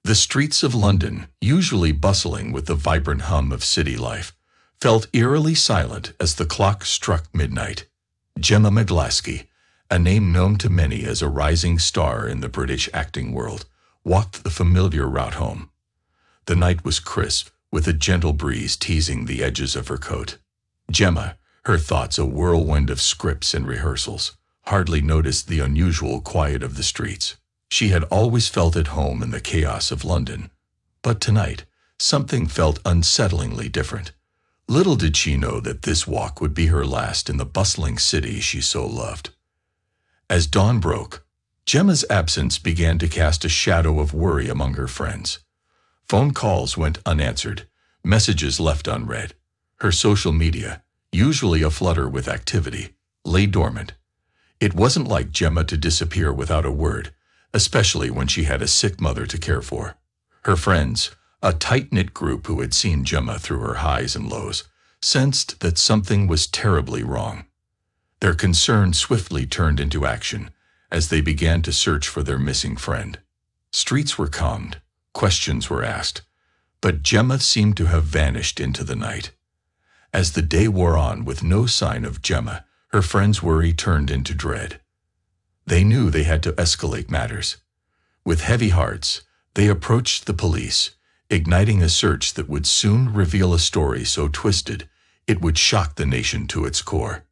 The streets of London, usually bustling with the vibrant hum of city life, felt eerily silent as the clock struck midnight. Gemma Maglaski, a name known to many as a rising star in the British acting world, walked the familiar route home. The night was crisp, with a gentle breeze teasing the edges of her coat. Gemma, her thoughts a whirlwind of scripts and rehearsals, hardly noticed the unusual quiet of the streets. She had always felt at home in the chaos of London, but tonight something felt unsettlingly different. Little did she know that this walk would be her last in the bustling city she so loved. As dawn broke, Gemma's absence began to cast a shadow of worry among her friends. Phone calls went unanswered, messages left unread. Her social media, usually aflutter with activity, lay dormant. It wasn't like Gemma to disappear without a word, especially when she had a sick mother to care for. Her friends, a tight-knit group who had seen Gemma through her highs and lows, sensed that something was terribly wrong. Their concern swiftly turned into action as they began to search for their missing friend. Streets were calmed, questions were asked, but Gemma seemed to have vanished into the night. As the day wore on with no sign of Gemma, her friends' worry turned into dread. They knew they had to escalate matters. With heavy hearts, they approached the police, igniting a search that would soon reveal a story so twisted it would shock the nation to its core.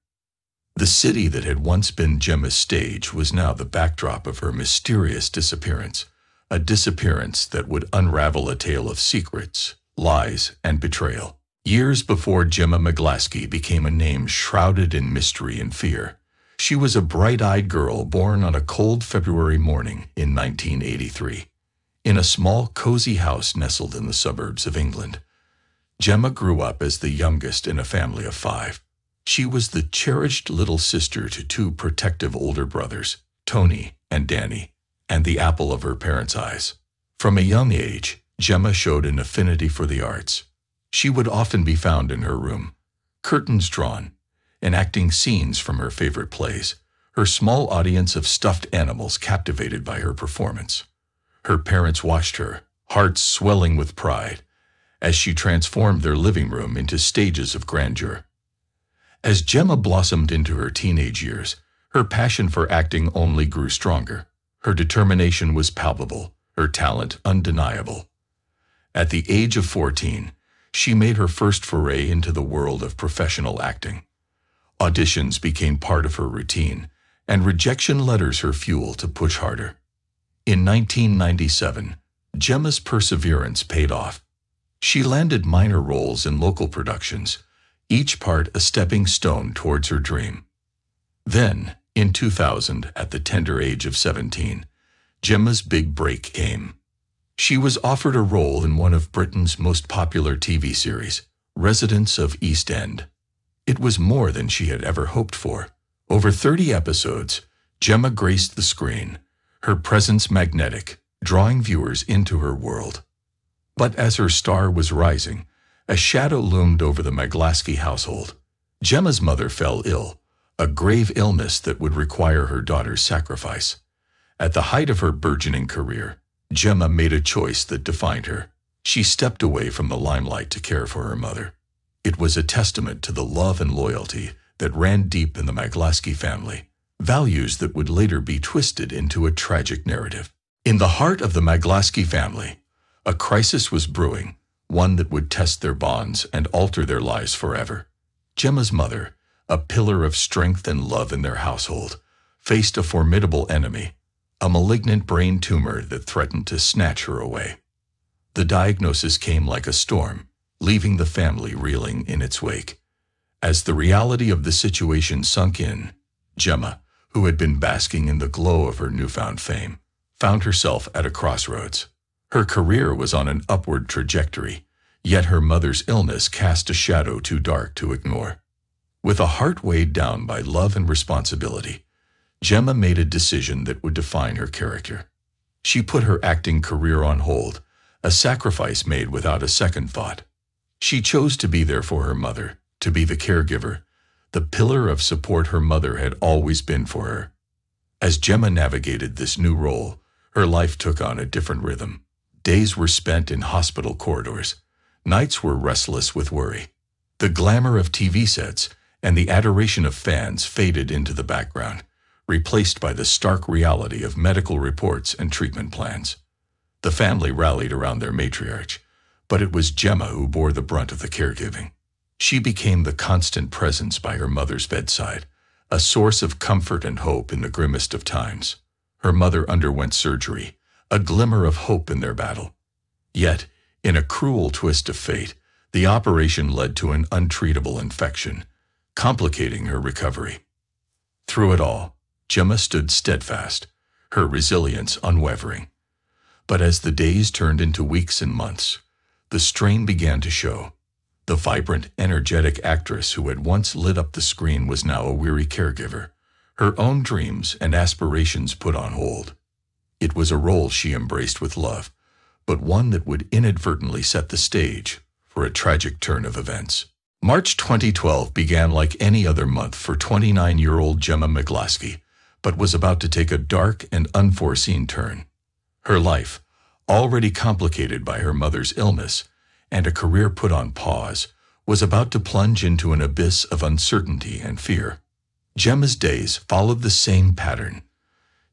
The city that had once been Gemma's stage was now the backdrop of her mysterious disappearance, a disappearance that would unravel a tale of secrets, lies, and betrayal. Years before Gemma Maglaski became a name shrouded in mystery and fear, she was a bright-eyed girl born on a cold February morning in 1983, in a small, cozy house nestled in the suburbs of England. Gemma grew up as the youngest in a family of 5. She was the cherished little sister to 2 protective older brothers, Tony and Danny, and the apple of her parents' eyes. From a young age, Gemma showed an affinity for the arts. She would often be found in her room, curtains drawn, enacting scenes from her favorite plays, her small audience of stuffed animals captivated by her performance. Her parents watched her, hearts swelling with pride, as she transformed their living room into stages of grandeur. As Gemma blossomed into her teenage years, her passion for acting only grew stronger. Her determination was palpable, her talent undeniable. At the age of 14, she made her first foray into the world of professional acting. Auditions became part of her routine, and rejection letters her fuel to push harder. In 1997, Gemma's perseverance paid off. She landed minor roles in local productions, each part a stepping stone towards her dream. Then, in 2000, at the tender age of 17, Gemma's big break came. She was offered a role in one of Britain's most popular TV series, Residents of East End. It was more than she had ever hoped for. Over 30 episodes, Gemma graced the screen, her presence magnetic, drawing viewers into her world. But as her star was rising, a shadow loomed over the Maglaski household. Gemma's mother fell ill, a grave illness that would require her daughter's sacrifice. At the height of her burgeoning career, Gemma made a choice that defined her. She stepped away from the limelight to care for her mother. It was a testament to the love and loyalty that ran deep in the Maglaski family, values that would later be twisted into a tragic narrative. In the heart of the Maglaski family, a crisis was brewing, one that would test their bonds and alter their lives forever. Gemma's mother, a pillar of strength and love in their household, faced a formidable enemy, a malignant brain tumor that threatened to snatch her away. The diagnosis came like a storm, leaving the family reeling in its wake. As the reality of the situation sunk in, Gemma, who had been basking in the glow of her newfound fame, found herself at a crossroads. Her career was on an upward trajectory, yet her mother's illness cast a shadow too dark to ignore. With a heart weighed down by love and responsibility, Gemma made a decision that would define her character. She put her acting career on hold, a sacrifice made without a second thought. She chose to be there for her mother, to be the caregiver, the pillar of support her mother had always been for her. As Gemma navigated this new role, her life took on a different rhythm. Days were spent in hospital corridors. Nights were restless with worry. The glamour of TV sets and the adoration of fans faded into the background, replaced by the stark reality of medical reports and treatment plans. The family rallied around their matriarch, but it was Gemma who bore the brunt of the caregiving. She became the constant presence by her mother's bedside, a source of comfort and hope in the grimmest of times. Her mother underwent surgery, a glimmer of hope in their battle. Yet, in a cruel twist of fate, the operation led to an untreatable infection, complicating her recovery. Through it all, Gemma stood steadfast, her resilience unwavering. But as the days turned into weeks and months, the strain began to show. The vibrant, energetic actress who had once lit up the screen was now a weary caregiver, her own dreams and aspirations put on hold. It was a role she embraced with love, but one that would inadvertently set the stage for a tragic turn of events. March 2012 began like any other month for 29-year-old Gemma Maglaski, but was about to take a dark and unforeseen turn. Her life, already complicated by her mother's illness and a career put on pause, was about to plunge into an abyss of uncertainty and fear. Gemma's days followed the same pattern.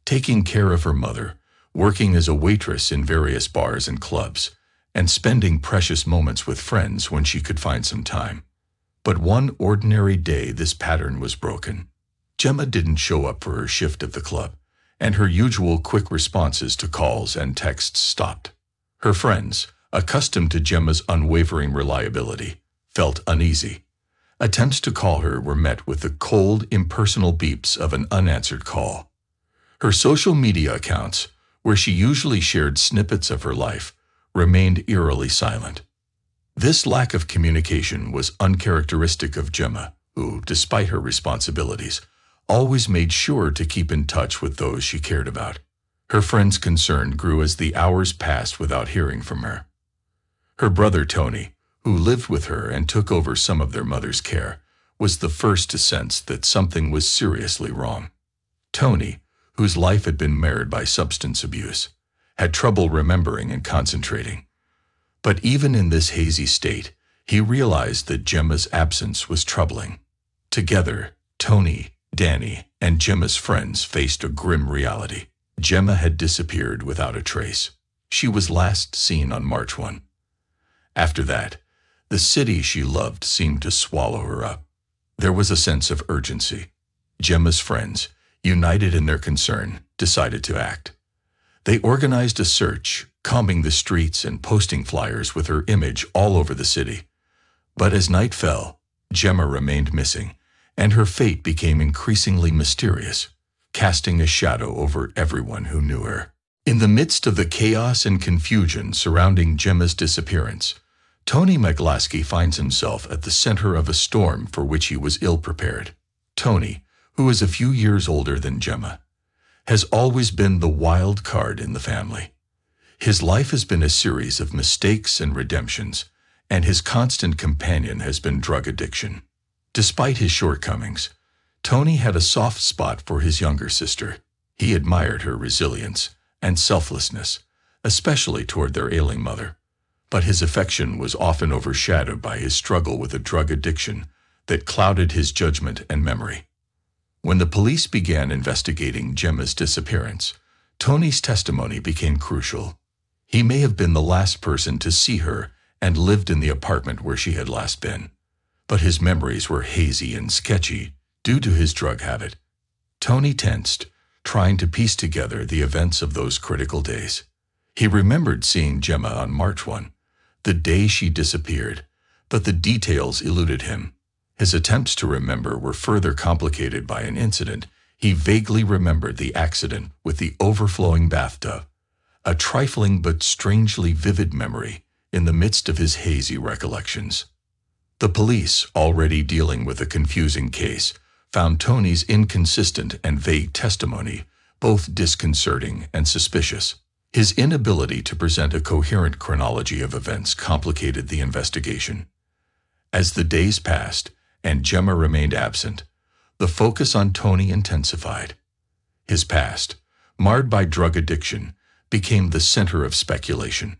Taking care of her mother, working as a waitress in various bars and clubs, and spending precious moments with friends when she could find some time. But one ordinary day this pattern was broken. Gemma didn't show up for her shift at the club, and her usual quick responses to calls and texts stopped. Her friends, accustomed to Gemma's unwavering reliability, felt uneasy. Attempts to call her were met with the cold, impersonal beeps of an unanswered call. Her social media accounts, where she usually shared snippets of her life, remained eerily silent. This lack of communication was uncharacteristic of Gemma, who, despite her responsibilities, always made sure to keep in touch with those she cared about. Her friends' concern grew as the hours passed without hearing from her. Her brother Tony, who lived with her and took over some of their mother's care, was the first to sense that something was seriously wrong. Tony, whose life had been marred by substance abuse, had trouble remembering and concentrating. But even in this hazy state, he realized that Gemma's absence was troubling. Together, Tony, Danny, and Gemma's friends faced a grim reality. Gemma had disappeared without a trace. She was last seen on March 1. After that, the city she loved seemed to swallow her up. There was a sense of urgency. Gemma's friends, united in their concern, decided to act. They organized a search, combing the streets and posting flyers with her image all over the city. But as night fell, Gemma remained missing, and her fate became increasingly mysterious, casting a shadow over everyone who knew her. In the midst of the chaos and confusion surrounding Gemma's disappearance, Tony Maglaski finds himself at the center of a storm for which he was ill-prepared. Tony, who is a few years older than Gemma, has always been the wild card in the family. His life has been a series of mistakes and redemptions, and his constant companion has been drug addiction. Despite his shortcomings, Tony had a soft spot for his younger sister. He admired her resilience and selflessness, especially toward their ailing mother. But his affection was often overshadowed by his struggle with a drug addiction that clouded his judgment and memory. When the police began investigating Gemma's disappearance, Tony's testimony became crucial. He may have been the last person to see her and lived in the apartment where she had last been, but his memories were hazy and sketchy due to his drug habit. Tony tensed, trying to piece together the events of those critical days. He remembered seeing Gemma on March 1, the day she disappeared, but the details eluded him. His attempts to remember were further complicated by an incident. He vaguely remembered the accident with the overflowing bathtub, a trifling but strangely vivid memory in the midst of his hazy recollections. The police, already dealing with a confusing case, found Tony's inconsistent and vague testimony both disconcerting and suspicious. His inability to present a coherent chronology of events complicated the investigation. As the days passed and Gemma remained absent, the focus on Tony intensified. His past, marred by drug addiction, became the center of speculation.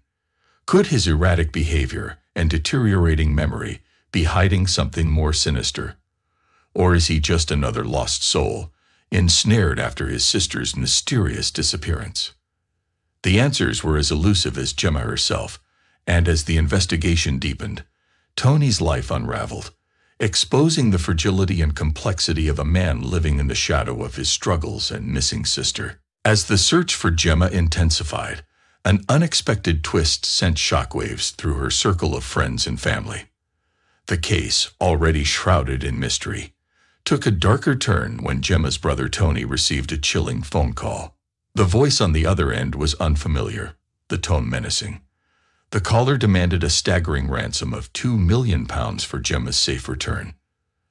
Could his erratic behavior and deteriorating memory be hiding something more sinister? Or is he just another lost soul, ensnared after his sister's mysterious disappearance? The answers were as elusive as Gemma herself, and as the investigation deepened, Tony's life unraveled, exposing the fragility and complexity of a man living in the shadow of his struggles and missing sister. As the search for Gemma intensified, an unexpected twist sent shockwaves through her circle of friends and family. The case, already shrouded in mystery, took a darker turn when Gemma's brother Tony received a chilling phone call. The voice on the other end was unfamiliar, the tone menacing. The caller demanded a staggering ransom of £2 million for Gemma's safe return.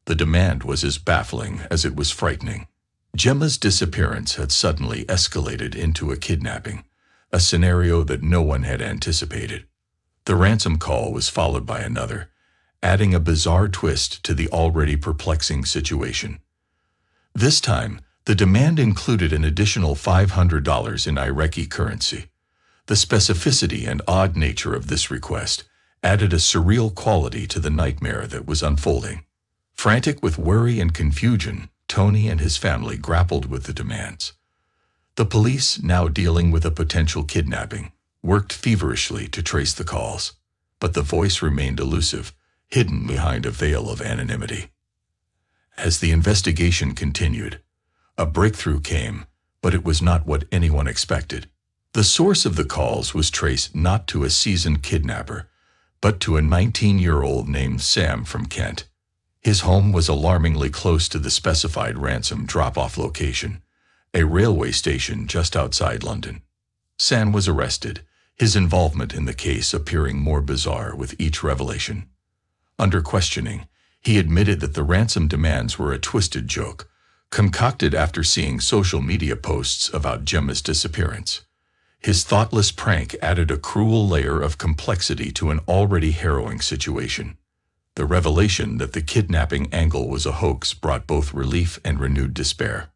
The demand was as baffling as it was frightening. Gemma's disappearance had suddenly escalated into a kidnapping, a scenario that no one had anticipated. The ransom call was followed by another, adding a bizarre twist to the already perplexing situation. This time, the demand included an additional $500 in Iraqi currency. The specificity and odd nature of this request added a surreal quality to the nightmare that was unfolding. Frantic with worry and confusion, Tony and his family grappled with the demands. The police, now dealing with a potential kidnapping, worked feverishly to trace the calls, but the voice remained elusive, hidden behind a veil of anonymity. As the investigation continued, a breakthrough came, but it was not what anyone expected. The source of the calls was traced not to a seasoned kidnapper, but to a 19-year-old named Sam from Kent. His home was alarmingly close to the specified ransom drop-off location, a railway station just outside London. Sam was arrested, his involvement in the case appearing more bizarre with each revelation. Under questioning, he admitted that the ransom demands were a twisted joke, concocted after seeing social media posts about Gemma's disappearance. His thoughtless prank added a cruel layer of complexity to an already harrowing situation. The revelation that the kidnapping angle was a hoax brought both relief and renewed despair.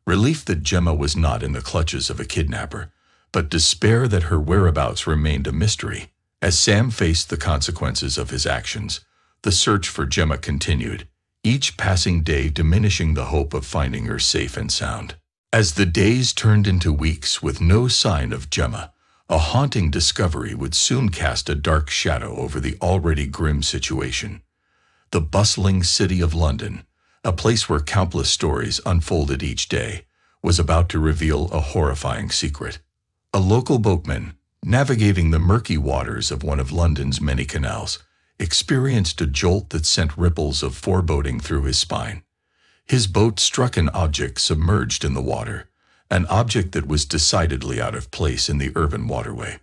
Relief that Gemma was not in the clutches of a kidnapper, but despair that her whereabouts remained a mystery. As Sam faced the consequences of his actions, the search for Gemma continued, each passing day diminishing the hope of finding her safe and sound. As the days turned into weeks with no sign of Gemma, a haunting discovery would soon cast a dark shadow over the already grim situation. The bustling city of London, a place where countless stories unfolded each day, was about to reveal a horrifying secret. A local boatman, navigating the murky waters of one of London's many canals, experienced a jolt that sent ripples of foreboding through his spine. His boat struck an object submerged in the water, an object that was decidedly out of place in the urban waterway.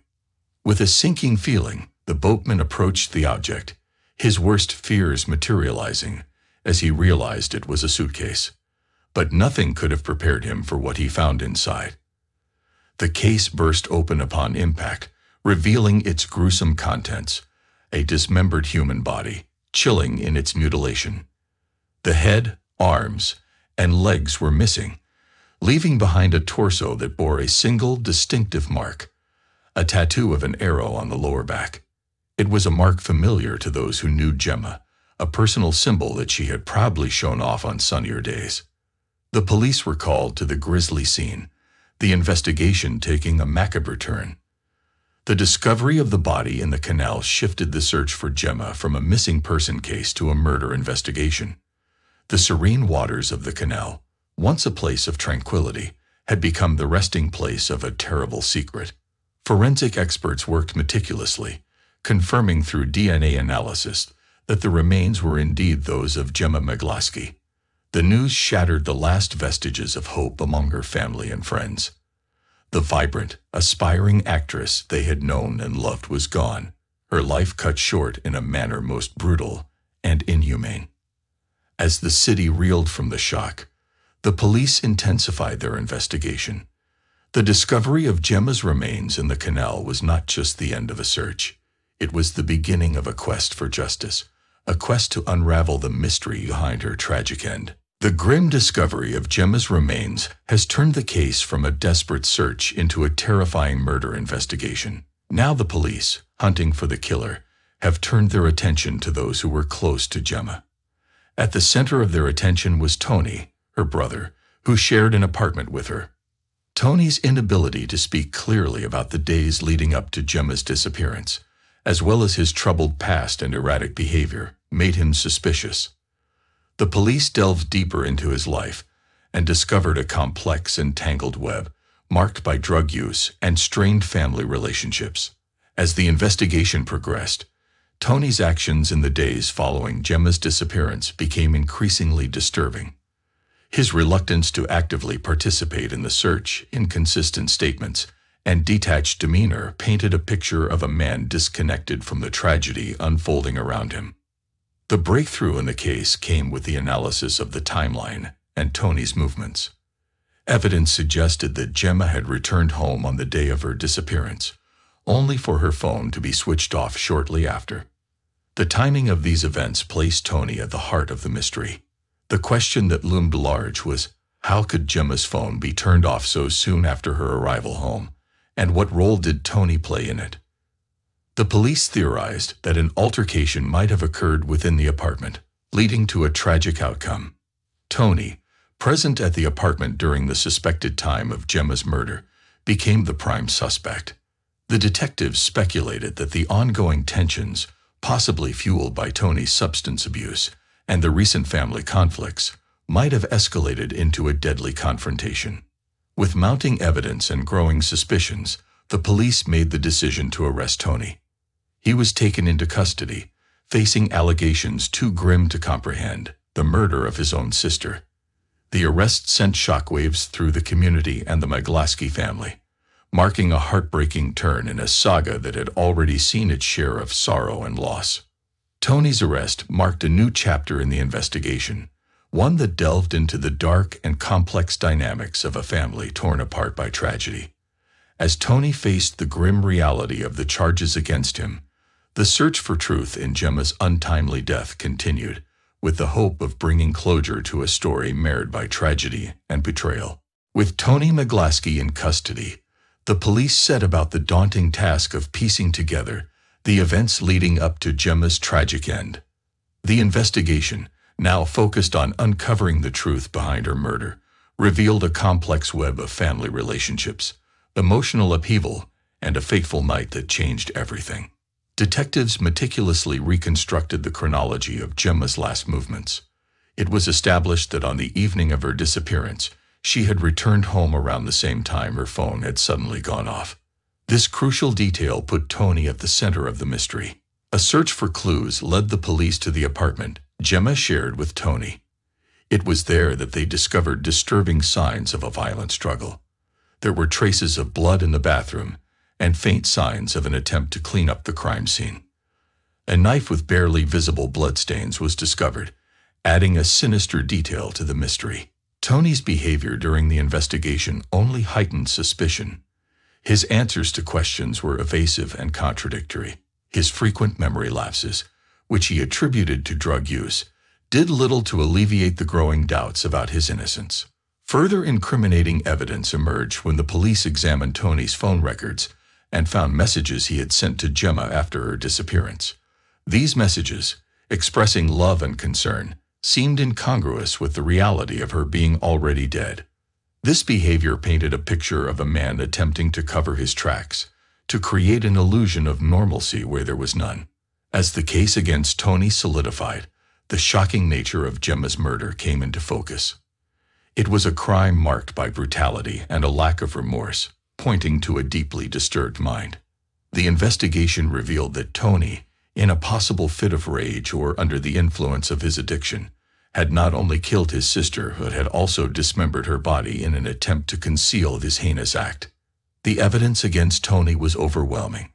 With a sinking feeling, the boatman approached the object, his worst fears materializing as he realized it was a suitcase. But nothing could have prepared him for what he found inside. The case burst open upon impact, revealing its gruesome contents, a dismembered human body, chilling in its mutilation. The head, arms, and legs were missing, leaving behind a torso that bore a single distinctive mark, a tattoo of an arrow on the lower back. It was a mark familiar to those who knew Gemma, a personal symbol that she had proudly shown off on sunnier days. The police were called to the grisly scene, the investigation taking a macabre turn. The discovery of the body in the canal shifted the search for Gemma from a missing person case to a murder investigation. The serene waters of the canal, once a place of tranquility, had become the resting place of a terrible secret. Forensic experts worked meticulously, confirming through DNA analysis that the remains were indeed those of Gemma Maglaski. The news shattered the last vestiges of hope among her family and friends. The vibrant, aspiring actress they had known and loved was gone, her life cut short in a manner most brutal and inhumane. As the city reeled from the shock, the police intensified their investigation. The discovery of Gemma's remains in the canal was not just the end of a search. It was the beginning of a quest for justice, a quest to unravel the mystery behind her tragic end. The grim discovery of Gemma's remains has turned the case from a desperate search into a terrifying murder investigation. Now the police, hunting for the killer, have turned their attention to those who were close to Gemma. At the center of their attention was Tony, her brother, who shared an apartment with her. Tony's inability to speak clearly about the days leading up to Gemma's disappearance, as well as his troubled past and erratic behavior, made him suspicious. The police delved deeper into his life and discovered a complex and tangled web, marked by drug use and strained family relationships. As the investigation progressed, Tony's actions in the days following Gemma's disappearance became increasingly disturbing. His reluctance to actively participate in the search, inconsistent statements, and detached demeanor painted a picture of a man disconnected from the tragedy unfolding around him. The breakthrough in the case came with the analysis of the timeline and Tony's movements. Evidence suggested that Gemma had returned home on the day of her disappearance, only for her phone to be switched off shortly after. The timing of these events placed Tony at the heart of the mystery. The question that loomed large was, how could Gemma's phone be turned off so soon after her arrival home, and what role did Tony play in it? The police theorized that an altercation might have occurred within the apartment, leading to a tragic outcome. Tony, present at the apartment during the suspected time of Gemma's murder, became the prime suspect. The detectives speculated that the ongoing tensions, possibly fueled by Tony's substance abuse, and the recent family conflicts, might have escalated into a deadly confrontation. With mounting evidence and growing suspicions, the police made the decision to arrest Tony. He was taken into custody, facing allegations too grim to comprehend, the murder of his own sister. The arrest sent shockwaves through the community and the Maglaski family, marking a heartbreaking turn in a saga that had already seen its share of sorrow and loss. Tony's arrest marked a new chapter in the investigation, one that delved into the dark and complex dynamics of a family torn apart by tragedy. As Tony faced the grim reality of the charges against him, the search for truth in Gemma's untimely death continued, with the hope of bringing closure to a story marred by tragedy and betrayal. With Tony Maglaski in custody, the police set about the daunting task of piecing together the events leading up to Gemma's tragic end. The investigation, now focused on uncovering the truth behind her murder, revealed a complex web of family relationships, emotional upheaval, and a fateful night that changed everything. Detectives meticulously reconstructed the chronology of Gemma's last movements. It was established that on the evening of her disappearance, she had returned home around the same time her phone had suddenly gone off. This crucial detail put Tony at the center of the mystery. A search for clues led the police to the apartment Gemma shared with Tony. It was there that they discovered disturbing signs of a violent struggle. There were traces of blood in the bathroom and faint signs of an attempt to clean up the crime scene. A knife with barely visible bloodstains was discovered, adding a sinister detail to the mystery. Tony's behavior during the investigation only heightened suspicion. His answers to questions were evasive and contradictory. His frequent memory lapses, which he attributed to drug use, did little to alleviate the growing doubts about his innocence. Further incriminating evidence emerged when the police examined Tony's phone records and found messages he had sent to Gemma after her disappearance. These messages, expressing love and concern, seemed incongruous with the reality of her being already dead. This behavior painted a picture of a man attempting to cover his tracks, to create an illusion of normalcy where there was none. As the case against Tony solidified, the shocking nature of Gemma's murder came into focus. It was a crime marked by brutality and a lack of remorse, pointing to a deeply disturbed mind. The investigation revealed that Tony, in a possible fit of rage or under the influence of his addiction, had not only killed his sister but had also dismembered her body in an attempt to conceal this heinous act. The evidence against Tony was overwhelming.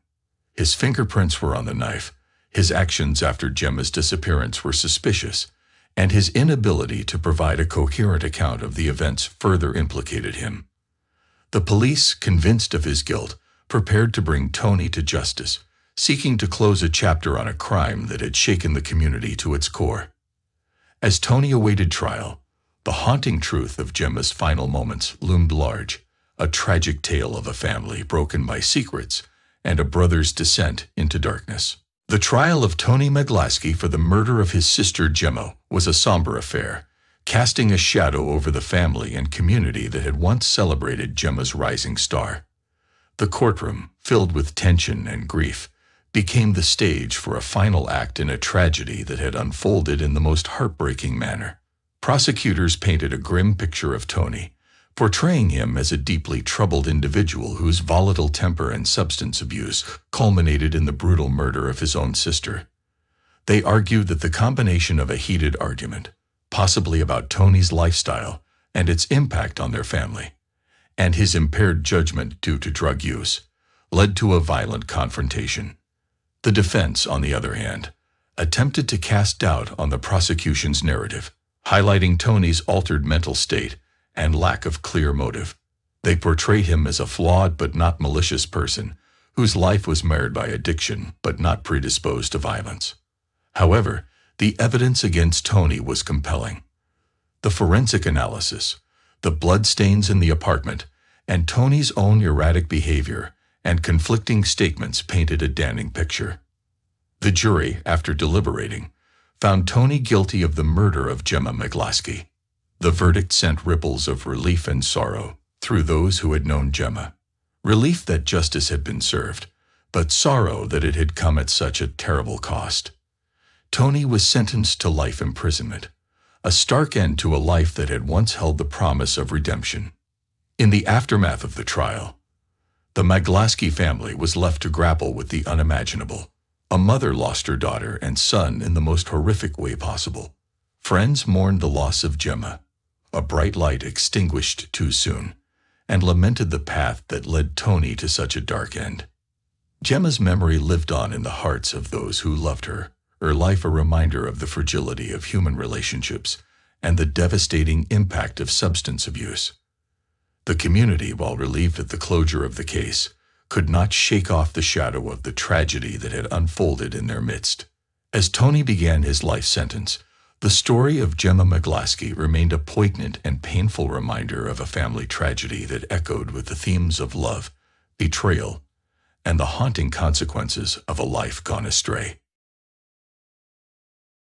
His fingerprints were on the knife, his actions after Gemma's disappearance were suspicious, and his inability to provide a coherent account of the events further implicated him. The police, convinced of his guilt, prepared to bring Tony to justice, seeking to close a chapter on a crime that had shaken the community to its core. As Tony awaited trial, the haunting truth of Gemma's final moments loomed large, a tragic tale of a family broken by secrets and a brother's descent into darkness. The trial of Tony Maglaski for the murder of his sister Gemma was a somber affair, casting a shadow over the family and community that had once celebrated Gemma's rising star. The courtroom, filled with tension and grief, became the stage for a final act in a tragedy that had unfolded in the most heartbreaking manner. Prosecutors painted a grim picture of Tony, portraying him as a deeply troubled individual whose volatile temper and substance abuse culminated in the brutal murder of his own sister. They argued that the combination of a heated argument, possibly about Tony's lifestyle and its impact on their family, and his impaired judgment due to drug use, led to a violent confrontation. The defense, on the other hand, attempted to cast doubt on the prosecution's narrative, highlighting Tony's altered mental state and lack of clear motive. They portrayed him as a flawed but not malicious person whose life was marred by addiction but not predisposed to violence. However, the evidence against Tony was compelling. The forensic analysis, the bloodstains in the apartment, and Tony's own erratic behavior and conflicting statements painted a damning picture. The jury, after deliberating, found Tony guilty of the murder of Gemma Maglaski. The verdict sent ripples of relief and sorrow through those who had known Gemma. Relief that justice had been served, but sorrow that it had come at such a terrible cost. Tony was sentenced to life imprisonment, a stark end to a life that had once held the promise of redemption. In the aftermath of the trial, the Maglaski family was left to grapple with the unimaginable. A mother lost her daughter and son in the most horrific way possible. Friends mourned the loss of Gemma, a bright light extinguished too soon, and lamented the path that led Tony to such a dark end. Gemma's memory lived on in the hearts of those who loved her life a reminder of the fragility of human relationships and the devastating impact of substance abuse. The community, while relieved at the closure of the case, could not shake off the shadow of the tragedy that had unfolded in their midst. As Tony began his life sentence, the story of Gemma Maglaski remained a poignant and painful reminder of a family tragedy that echoed with the themes of love, betrayal, and the haunting consequences of a life gone astray.